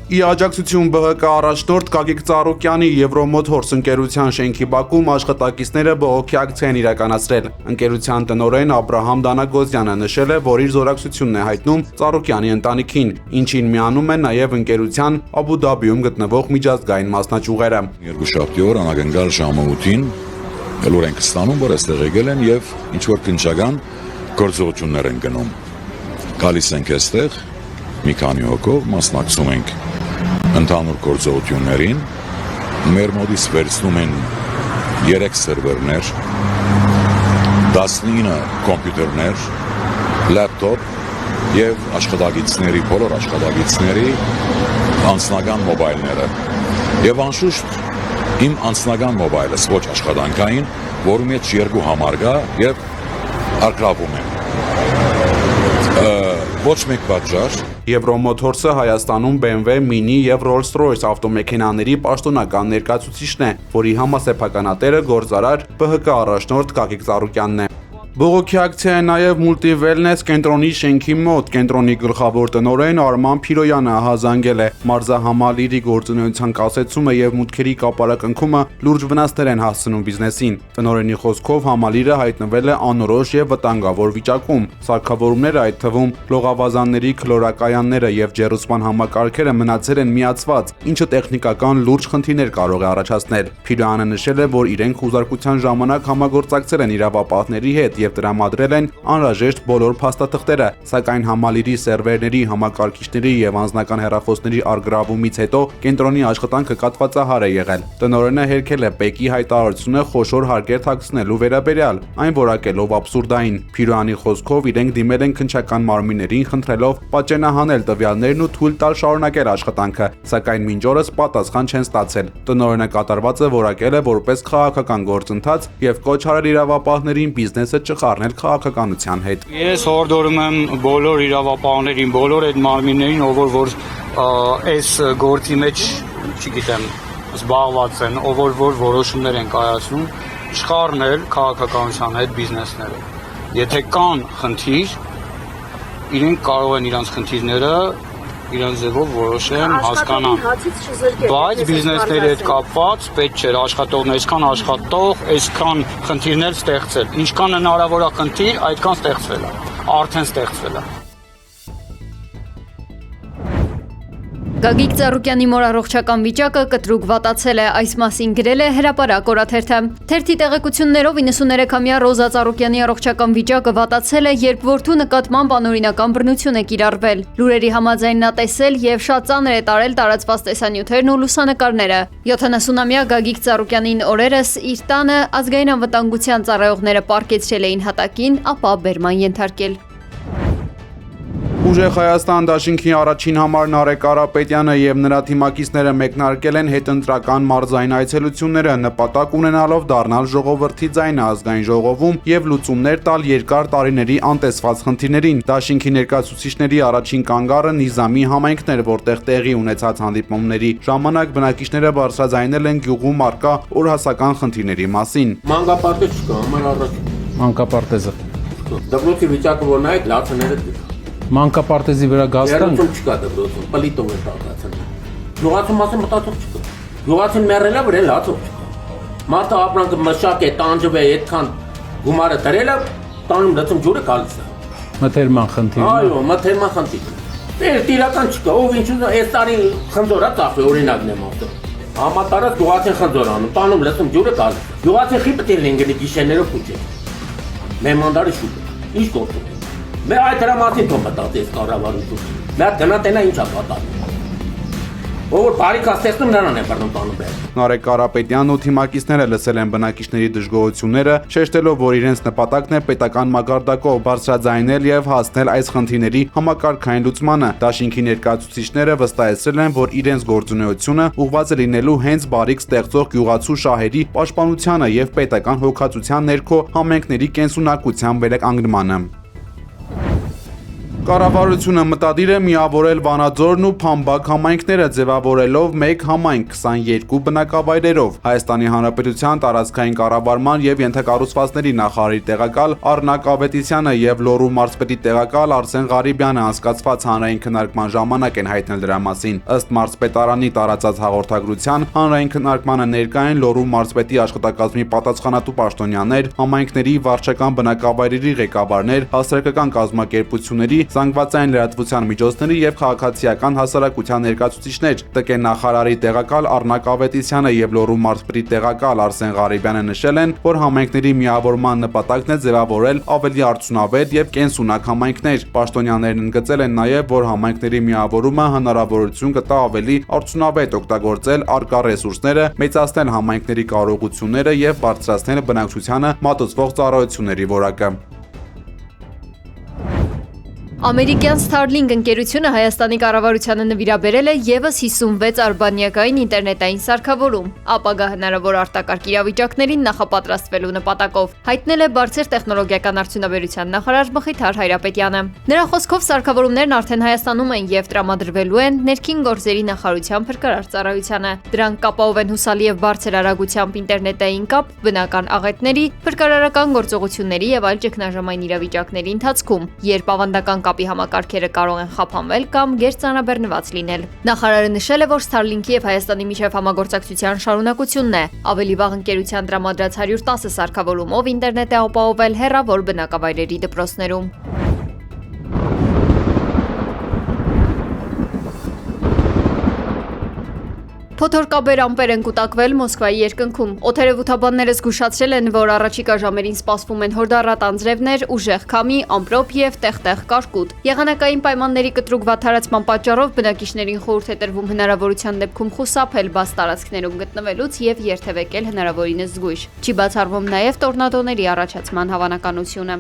Ի աջակցություն ԲՀԿ առաջնորդ Գագիկ Ծառուկյանի Եվրոմոթորս ընկերության շենքի բակում աշխատակիցները բողոքի ակցիա են իրականացրել։ Ընկերության տնօրեն Աբրահամ Դանագոզյանը նշել է, որ իր զորակցությունն է հայտնում Ծառուկյանի ընտանիքին, ինչին միանում են նաև ընկերության Աբու Դաբիում գտնվող միջազգային մասնաճյուղերը։ Երկուշաբթի օր անագնգալ ժամը 8-ին լուր ենք ստանում, որ այստեղ եկել են եւ ինչ որ քննչական գործողություններ են գնում։ Գալիս ենք այստեղ, մի քանի հոգով մասնակցում ենք ընդհանուր գործողություններին, մեր մոտից վերցնում են 3 սերվերներ, 19 կոմպյուտերներ, լապտոպ եւ աշխատակիցների, բոլոր աշխատակիցների անձնական մոբայլները։ Եվ անշուշտ իմ անձնական մոբայլս ոչ աշխատանքային, որում մեջ 2 համար կա եւ արկրավում եմ։ Ոչ մեկ պատճառ Եվրոմոթորսը Հայաստանում BMW, Mini եւ Rolls-Royce ավտոմեքենաների պաշտոնական ներկայացուցիչն է, որի համասեփականատերը գործարար ԲՀԿ առաջնորդ Գագիկ Ծառուկյանն է։ Բողոքի ակցիա է նաև Multi-Wellness կենտրոնի շենքի մոտ։ Կենտրոնի գլխավոր տնօրեն Արման Փիրոյանը հազանգել է մարզահամալիրի գործունեության կասեցումը եւ մուտքերի կապարակնքումը լուրջ վնասներ են հասցնում բիզնեսին։ Տնօրենի խոսքով համալիրը հայտնվել է անորոշ եւ վտանգավոր վիճակում։ Սարքավորումները, այդ թվում լողավազանների քլորակայանները եւ ջեռուցման համակարգերը մնացել են միացված, ինչը տեխնիկական լուրջ խնդիրներ կարող է առաջացնել։ Փիրոյանը նշել է, որ իրենք խուզարկության ժամանակ համագործակցել են իրավապահների հետ եւ տրամադրել են անհրաժեշտ բոլոր փաստաթղթերը, սակայն համալիրի սերվերների, համակարգիչների եւ անձնական հեռախոսների առգրավումից հետո կենտրոնի աշխատանքը կատվածահար է եղել։ Տնօրենը հերքել է ՊԵԿ-ի հայտարարությունը խոշոր հարկեր թաքցնելու վերաբերյալ, այն որակելով աբսուրդային։ Փիրոյանի խոսքով իրենք դիմել են քննչական մարմիններին խնդրելով պատճենահանել տվյալներն ու թույլ տալ շարունակել աշխատանքը, սակայն մինչ օրս պատասխան չեն ստացել։ Տնօրենը կատարվածը որակել է որպես քաղաքական գործընթաց եւ կոչ արել իրավապահներին բիզնեսը չխառնել քաղաքականության հետ։ Ես հորդորում եմ բոլոր իրավապահներին, բոլոր այդ մարմիններին, ով որ այս գործի մեջ, չգիտեմ, զբաղված են, ով որ որոշումներ են կայացնում, չխառնել քաղաքականության հետ բիզնեսները։ Եթե կան խնդիր, իրենք կարող են իրանց խնդիրները իրենց ձևով որոշեն, հասկանան, բայց բիզնեսների հետ կապված պետք չէ աշխատողն այսքան աշխատող, այսքան խնդիրներ ստեղծել, ինչքան հնարավոր է խնդիր, այդքան ստեղծվել է, արդեն ստեղծվել է։ Գագիկ Ծառուկյանի մոր առողջական վիճակը կտրուկ վատացել է, այս մասին գրել է Հրապարակ օրաթերթը։ Թերթի տեղեկություններով 93-ամյա Ռոզա Ծառուկյանի առողջական վիճակը վատացել է, երբ որդու նկատմամբ անօրինական բռնություն է կիրառվել։ Լուրերի համաձայն նա տեսել եւ շատ ծանր է տարել տարածված տեսանյութերն ու լուսանկարները։ 70-ամյա Գագիկ Ծառուկյանին օրերս իր տանը ազգային անվտանգության ծառայողները պարկեցրել էին հատակին, ապա բերման ենթարկել։ Ուժեղ Հայաստան դաշինքի առաջին համար Նարեկ Կարապետյանը եւ նրա թիմակիցները մեկնարկել են հետընտրական մարզային այցելությունները, նպատակ ունենալով դառնալ ժողովրդի ձայնը ազգային ժողովում եւ լուծումներ տալ երկար տարիների անտեսված խնդիրներին։ Դաշինքի ներկայացուցիչների առաջին կանգառը Նիզամի համայնքն էր, որտեղ տեղի ունեցած հանդիպումների ժամանակ բնակիչները բարձրաձայնել են գյուղում առկա օրհասական խնդիրների մասին։ Մանկապարտեզ չկա, համար առաջ մանկապարտեզը դպրոցի վիճակը որ նայեք լացաները մանկապարտեզի վրա գազտան չկա դպրոցում, պլիտով է տակացել։ Գյուղացու մասը մտածող չկա։ Գյուղացին մեռելա վրա լացող չկա։ Մարդը ապրանքը մշակ է, տանջվ է, այդքան գումարը դրելա, տանում լցում ջուրը գալիս է։ մթերման խնդիրն է։ Այո, մթերման խնդիր։ Տիրական չկա, ով ինչ ուզում, այս տարի խնձորա ծախվի, օրինակն եմ ասում։ Համատարած գյուղացին խնձոր անում, տանում լցում ջուրը գալիս։ Գյուղացին խիպը տիրել են գիշերներով փուչել։ Մեմանդարի շուտ։ Ինչ գործում։ Մեր այդ դրամատին թող մտածես կառավարություն։ Նա գնատենա ինչ է պատահում։ Որ բարիկա ստեղծում նրան է բռնում տանում բեր։ Նարեկ Կարապետյանն ու թիմակիցները լսել են բնակիչների դժգոհությունները, շեշտելով, որ իրենց նպատակն է պետական մակարդակով բարձրաձայնել եւ հասնել այս խնդիրների համակարգային լուծմանը։ Դաշինքի ներկայացուցիչները վստահեցրել են, որ իրենց գործունեությունը ուղղված է լինելու հենց բարիք ստեղծող գյուղացու շահերի պաշտպանությանը եւ պետական հոգացության ներքո համայնքների կենսունակության վերականգնմանը։ Կառավարությունը մտադիր է միավորել Վանաձորն ու Փամբակ համայնքները ձևավորելով մեկ համայնք 22 բնակավայրերով։ Հայաստանի Հանրապետության տարածքային կառավարման եւ ենթակառուցվածքների նախարարի տեղակալ Առնակ Ավետիսյանը եւ Լոռու մարզպետի տեղակալ Արսեն Ղարիբյանը անցկացված հանրային քննարկման ժամանակ են հայտնել դրա մասին։ Ըստ մարզպետարանի տարածած հաղորդագրության, հանրային քննարկմանը ներկա են Լոռու մարզպետի աշխատակազմի պատասխանատու պաշտոնյաներ, համայնքների վարչական բնակավայրերի ղեկավարներ, հասարակական կազմակերպությունների, զանգվածային լրատվության միջոցների եւ քաղաքացիական հասարակության ներկայացուցիչներ։ ՏԿ նախարարի տեղակալ Առնակ Ավետիսյանը եւ Լոռու մարզպետի տեղակալ Արսեն Ղարիբյանը նշել են, որ համայնքների միավորման նպատակն է ձևավորել ավելի արդյունավետ եւ կենսունակ համայնքներ։ Պաշտոնյաներն ընդգծել են նաեւ, որ համայնքների միավորումը հնարավորություն կտա ավելի արդյունավետ օգտագործել առկա ռեսուրսները, մեծացնել համայնքների կարողությունները եւ բարձրացնել բնակչությանը մատուցվող ծառայությունների որակը։ Ամերիկյան Starlink ընկերությունը Հայաստանի կառավարությանը նվիրաբերել է եւս 56 արբանյակային ինտերնետային սարքավորում, ապագա հնարավոր արտակարգ իրավիճակներին նախապատրաստվելու նպատակով, հայտնել է բարձր տեխնոլոգիական արդյունաբերության նախարար Մխիթար Հայրապետյանը։ Նրա խոսքով սարքավորումներն արդեն Հայաստանում են եւ տրամադրվելու են ներքին գործերի նախարարության փրկարար ծառայությանը։ Դրանք կապահով են հուսալի եւ բարձր արագությամբ ինտերնետային կապ, բնական աղետների, փրկարարական գործողությունների եւ այլ ճգնաժամային իրավիճակների ընթացքում, երբ ավանդական կապի համակարգերը կարող են խափանվել կամ գերծանրաբեռնված լինել։ Նախարարը նշել է, որ Starlink-ի եւ Հայաստանի միջև համագործակցության շարունակությունն է։ Ավելի վաղ ընկերության տրամադրած 110 սարքավորումով ինտերնետ է ապահովել հեռավոր բնակավայրերի դպրոցներում։ Փոթորկաբեր ամպեր են կուտակվել Մոսկվայի երկնքում։ Օդերևութաբանները զգուշացրել են, որ առաջիկա ժամերին սպասվում են հորդառատ անձրևներ, ուժեղ քամի, ամպրոպ եւ տեղ-տեղ կարկուտ։ Եղանակային պայմանների կտրուկ վատթարացման պատճառով բնակիչներին խորհուրդ է տրվում հնարավորության դեպքում խուսափել բաց տարածքներում գտնվելուց եւ երթևեկել հնարավորինս զգույշ։ Չի բացառվում նաեւ տորնադոների առաջացման հավանականությունը։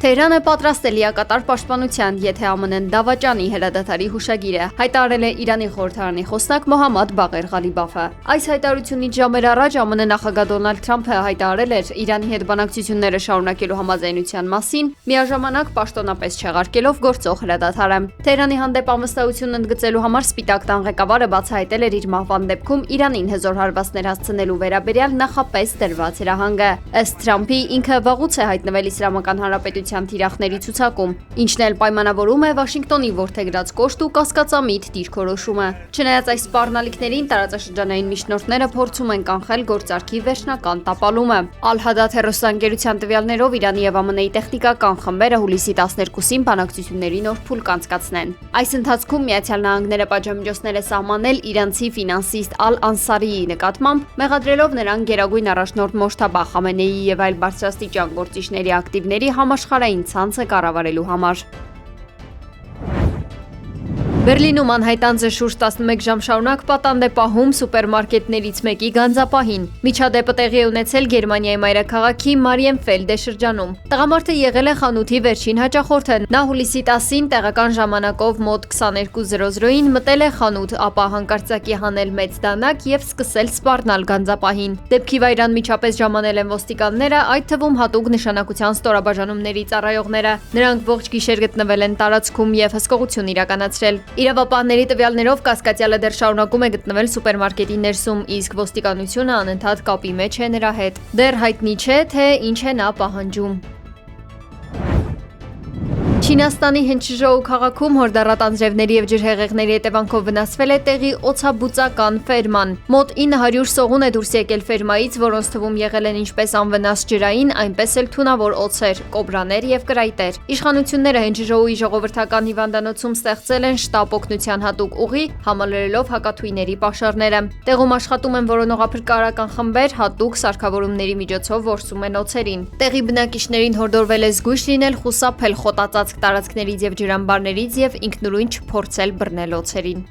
Թեհրանը պատրաստ է լիակատար պաշտպանության, եթե ԱՄՆ-ն դավաճանի հրադադարի հուշագիրը, հայտարարել է Իրանի խորհրդարանի խոսնակ Մոհամմադ Բաղեր Ղալիբաֆը։ Այս հայտարարությունից ժամեր առաջ ԱՄՆ նախագահ Դոնալդ Թրամփը հայտարարել էր Իրանի հետ բանակցությունները շարունակելու համաձայնության մասին, միաժամանակ պաշտոնապես չեղարկելով գործող հրադադարը։ Թեհրանի հանդեպ անվստահություն ընդգծելու համար Սպիտակ տան ղեկավարը բացահայտել էր իր մահվան դեպքում Իրանին հզոր հարվածներ հասցնելու վերաբերյալ նախապես տրված հրահանգը։ Ըստ Թրամփի, ինքը վաղուց է հայտնվել Իսլամական Հանրապետության թիրախների ցուցակում, ինչն էլ պայմանավորում է Վաշինգտոնի որդեգրած կոշտ ու կասկածամիտ դիրքորոշումը։ Չնայած այս սպառնալիքներին, տարածաշրջանային միջնորդները փորձում են կանխել գործարքի վերջնական տապալումը։ Ալ-Հադաթ հեռուստաընկերության տվյալներով Իրանի եւ ԱՄՆ-ի տեխնիկական խմբերը հուլիսի 12-ին բանակցությունների նոր փուլ կանցկացնեն։ Այս ընթացքում Միացյալ Նահանգները պատժամիջոցներ է սահմանել իրանցի ֆինանսիստ Ալ-Անսարիի նկատմամբ, մեղադրելով նրան գերագույն առաջնորդ Մոջթաբա Խամենեիի եւ այլ բարձրաստիճան գործիչների ակտիվների համաշխարհային ցանցը կառավարելու համար։ Բերլինում անհայտանձը շուրջ 11 ժամ շարունակ պատանդ է պահում սուպերմարկետներից մեկի գանձապահին։ Միջադեպը տեղի է ունեցել Գերմանիայի մայրաքաղաքի Մարիենֆելդե շրջանում։ Տղամարդը եղել է խանութի վերջին հաճախորդը։ Նա հուլիսի 10-ին տեղական ժամանակով մոտ 22:00-ին մտել է խանութ, ապա հանկարծակի հանել մեծ դանակ եւ սկսել սպառնալ գանձապահին։ Դեպքի վայր անմիջապես ժամանել են ոստիկանները, այդ թվում հատուկ նշանակության ստորաբաժանումների ծառայողները։ Նրանք ողջ գիշեր գտնվել են տարածքում եւ հսկողություն իրականացրել։ Իրավապահների տվյալներով կասկածյալը դեռ շարունակում է գտնվել սուպերմարկետի ներսում, իսկ ոստիկանությունը անընդհատ կապի մեջ է նրա հետ։ Դեռ հայտնի չէ, թե ինչ է նա պահանջում։ Չինաստանի Հենչժոու քաղաքում հորդառատ անձրևների եւ ջրհեղեղների հետևանքով վնասվել է տեղի օձաբուծական ֆերման։ Մոտ 900 սողուն է դուրս եկել ֆերմայից, որոնց թվում եղել են ինչպես անվնաս ջրային, այնպես էլ թունավոր օձեր, կոբրաներ եւ կրայտեր։ Իշխանությունները Հենչժոուի ժողովրդական հիվանդանոցում ստեղծել են շտապ օգնության հատուկ ուղի, համալրելով հակաթույների պաշարները։ Տեղում աշխատում են որոնողափրկարարական խմբեր, հատուկ սարքավորումների միջոցով որսում են օձերին։ Տեղի բնակիչներին հորդորվել է զգույշ լինել, խուսափել խոտածածկ տարածքներից եւ ջրամբարներից եւ ինքնուրույն չփորձել բռնել օձերին։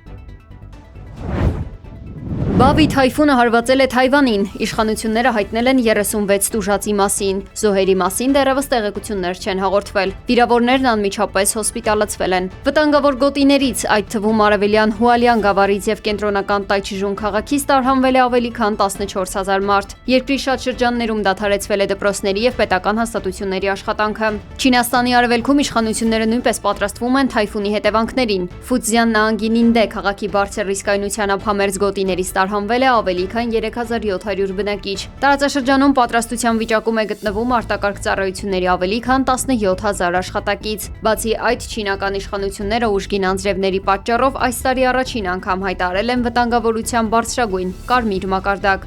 Բավի թայֆունը հարվածել է Թայվանին, իշխանությունները հայտնել են 36 տուժածի մասին, զոհերի մասին դեռևս տեղեկություններ չեն հաղորդվել, վիրավորներն անմիջապես հոսպիտալացվել են։ Վտանգավոր գոտիներից, այդ թվում արևելյան Հուալյան գավառից եւ կենտրոնական Տայչիժուն քաղաքից տարհանվել է ավելի քան 14000 մարդ։ Երկրի շատ շրջաններում դադարեցվել է դպրոցների եւ պետական հաստատությունների աշխատանքը։ Չինաստանի արևելքում իշխանությունները նույնպես պատրաստվում են թայֆունի հետևանքներին։ Ֆուձյան նահանգի Նինդե քաղաքի բարձր ռիսկայնությանով համերձ գոտիներից տարհանվել է ավելի քան 3700 բնակիչ։ Տարածաշրջանում պատրաստության վիճակում է գտնվում արտակարգ ծառայությունների ավելի քան 17000 աշխատակից։ Բացի այդ, չինական իշխանությունները ուժգին անձրևների պատճառով այս տարի առաջին անգամ հայտարարել են վտանգավորության բարձրագույն կարմիր մակարդակ։